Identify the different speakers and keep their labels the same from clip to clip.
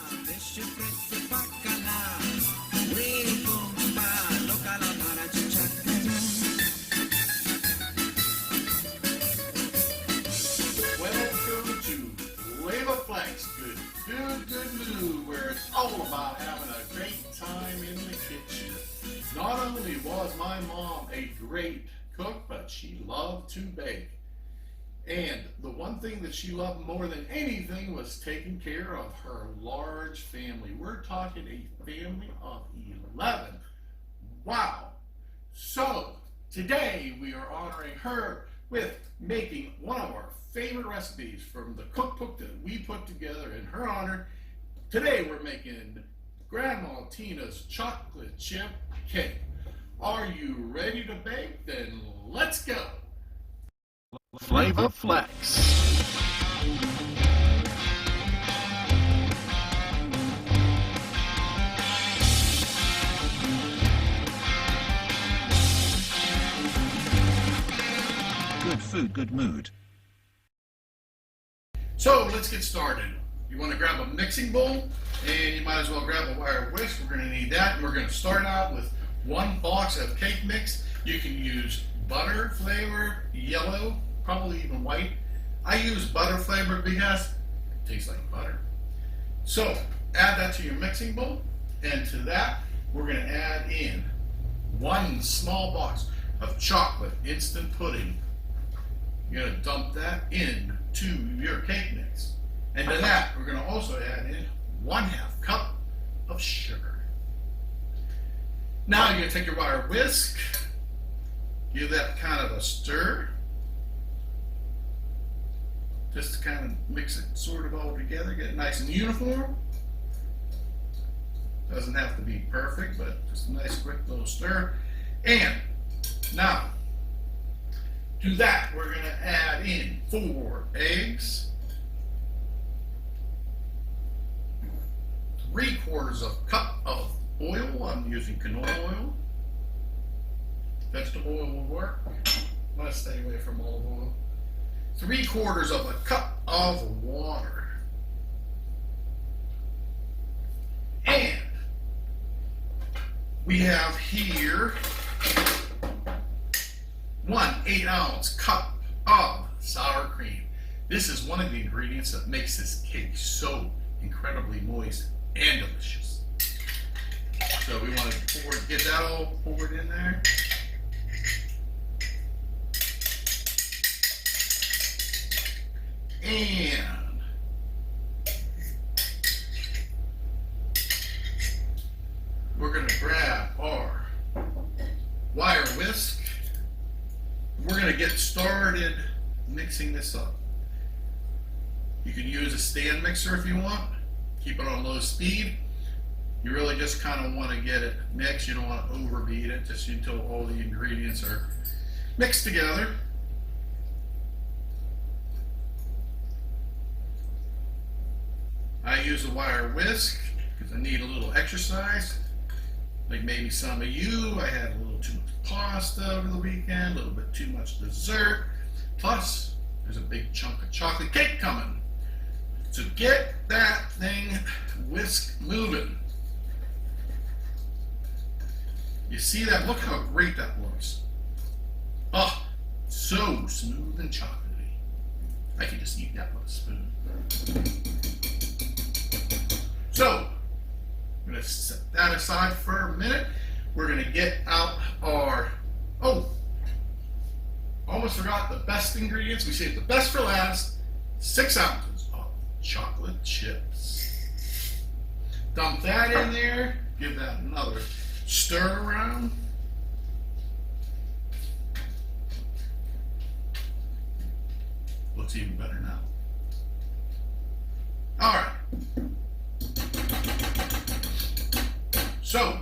Speaker 1: Pesce fresco e baccalà, uè compa, lo calamara ciucciacca.
Speaker 2: Welcome to Flavor Flex, good mood, where it's all about having a great time in the kitchen. Not only was my mom a great cook, but she loved to bake. And the one thing that she loved more than anything was taking care of her large family. We're talking a family of 11. Wow. So today we are honoring her with making one of our favorite recipes from the cookbook that we put together in her honor. Today we're making Grandma Tina's chocolate chip cake. Are you ready to bake? Then let's go. Flavor Flex.
Speaker 3: Good food, good mood.
Speaker 2: So let's get started. You want to grab a mixing bowl, and you might as well grab a wire whisk. We're going to need that, and we're going to start out with 1 box of cake mix. You can use butter flavor, yellow, probably even white. I use butter flavor because it tastes like butter. So add that to your mixing bowl, and to that we're going to add in 1 small box of chocolate instant pudding. You're going to dump that into your cake mix. And to that, we're going to also add in 1/2 cup of sugar. Now you're going to take your wire whisk, give that kind of a stir, just to kind of mix it sort of all together, get it nice and uniform. Doesn't have to be perfect, but just a nice quick little stir. And now, to that, we're going to add in 4 eggs, 3/4 cup of oil. I'm using canola oil. Vegetable oil will work. I'm going to stay away from olive oil. 3/4 cup of water. And we have here 1 8-ounce cup of sour cream. This is one of the ingredients that makes this cake so incredibly moist and delicious. So we want to get that all poured in there. And we're going to grab our wire whisk. We're going to get started mixing this up. You can use a stand mixer if you want. Keep it on low speed. You really just kind of want to get it mixed. You don't want to overbeat it, just until all the ingredients are mixed together. I use a wire whisk because I need a little exercise. Like maybe some of you, I had a little too much pasta over the weekend, a little bit too much dessert. Plus, there's a big chunk of chocolate cake coming. So get that thing whisk moving. You see that? Look how great that looks. Oh, so smooth and chocolatey. I can just eat that with a spoon. So, I'm going to set that aside for a minute. We're going to get out our, almost forgot the best ingredients. We saved the best for last. 6 ounces of chocolate chips. Dump that in there. Give that another stir around. Looks even better now. All right. So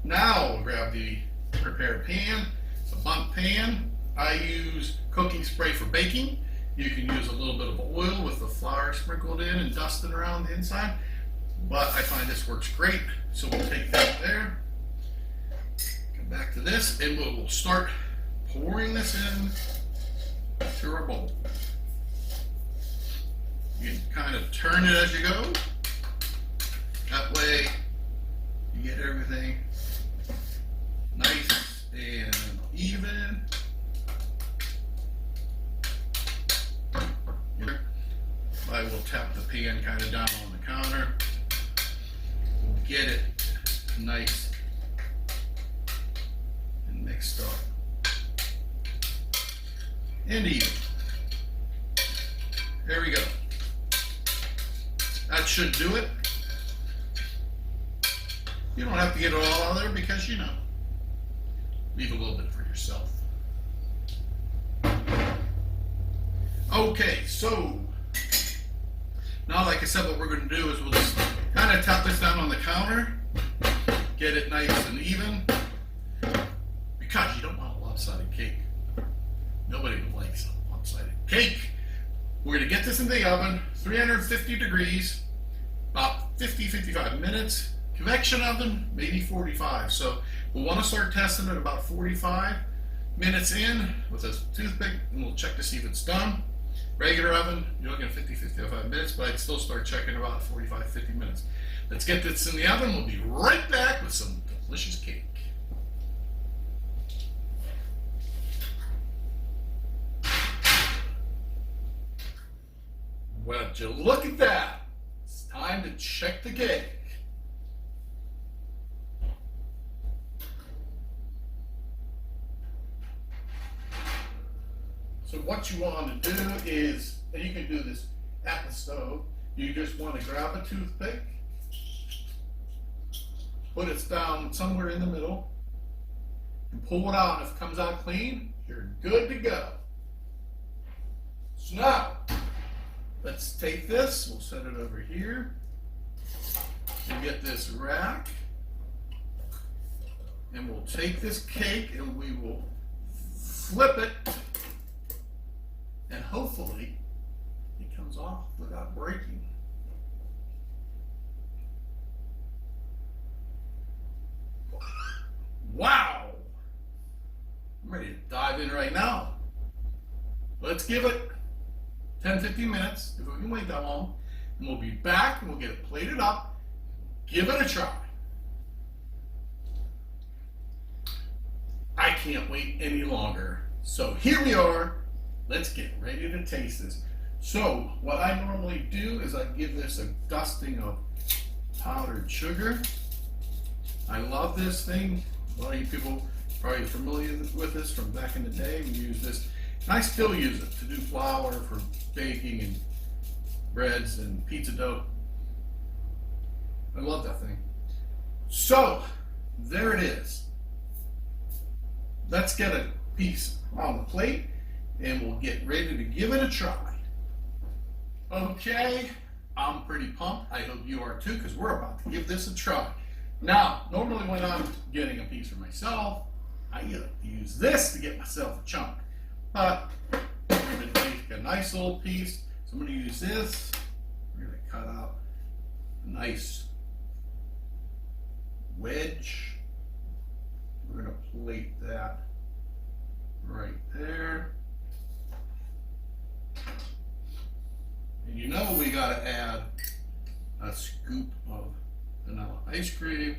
Speaker 2: now we'll grab the prepared pan. It's a bundt pan. I use cooking spray for baking. You can use a little bit of oil with the flour sprinkled in and dusted around the inside. But I find this works great. So we'll take that there. Come back to this and we'll start pouring this in to our bowl. You can kind of turn it as you go. That way you get everything nice and even. I will tap the pan kind of down on the counter. We'll get it nice and mixed up and even. There we go. That should do it. You don't have to get it all out of there because, you know, leave a little bit for yourself. Okay, so now, like I said, what we're going to do is we'll just kind of tap this down on the counter, get it nice and even, because you don't want a lopsided cake. Nobody likes a lopsided cake. We're going to get this in the oven, 350 degrees, about 50-55 minutes. Convection oven, maybe 45. So we'll want to start testing it about 45 minutes in with a toothpick, and we'll check to see if it's done. Regular oven, you're looking at 50-55 minutes, but I'd still start checking about 45-50 minutes. Let's get this in the oven. We'll be right back with some delicious cake. Would you look at that? It's time to check the cake. So what you want to do is, and you can do this at the stove, you just want to grab a toothpick, put it down somewhere in the middle, and pull it out. If it comes out clean, you're good to go. So now, let's take this, we'll set it over here, and get this rack, and we'll take this cake and we will flip it, and hopefully it comes off without breaking. Wow! I'm ready to dive in right now. Let's give it 10-15 minutes, if we can wait that long, and we'll be back and we'll get it plated up. Give it a try. I can't wait any longer. So here we are. Let's get ready to taste this. So what I normally do is I give this a dusting of powdered sugar. I love this thing. A lot of you people are probably familiar with this from back in the day. We use this, and I still use it to do flour for baking and breads and pizza dough. I love that thing. So there it is. Let's get a piece on the plate and we'll get ready to give it a try. Okay, I'm pretty pumped. I hope you are too, because we're about to give this a try. Now, normally when I'm getting a piece for myself, I use this to get myself a chunk. But I'm going to take a nice little piece. So I'm going to use this. We're going to cut out a nice wedge. We're going to plate that right there. And you know we got to add a scoop of vanilla ice cream.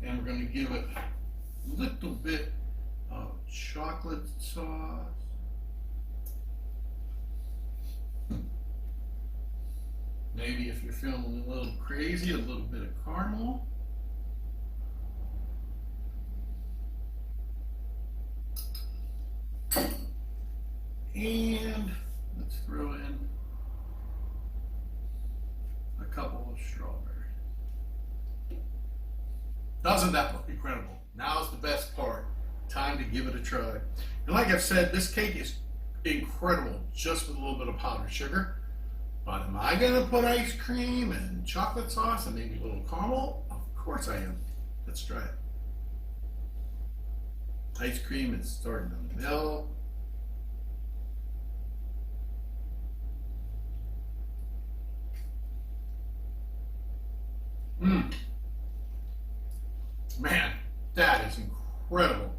Speaker 2: And we're going to give it a little bit of chocolate sauce. Maybe if you're feeling a little crazy, a little bit of caramel. And let's throw in a couple of strawberries. Doesn't that look incredible? Now's the best part. Time to give it a try. And like I've said, this cake is incredible just with a little bit of powdered sugar. But am I going to put ice cream and chocolate sauce and maybe a little caramel? Of course I am. Let's try it. Ice cream is starting to melt. Man, that is incredible.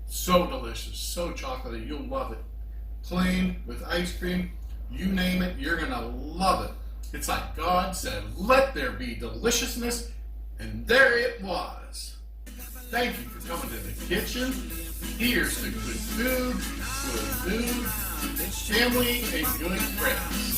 Speaker 2: So So delicious, so chocolatey, you'll love it. Plain, with ice cream, you name it, you're gonna love it. It's like God said, let there be deliciousness, and there it was. Thank you for coming to the kitchen. Here's to good food, family, and good friends.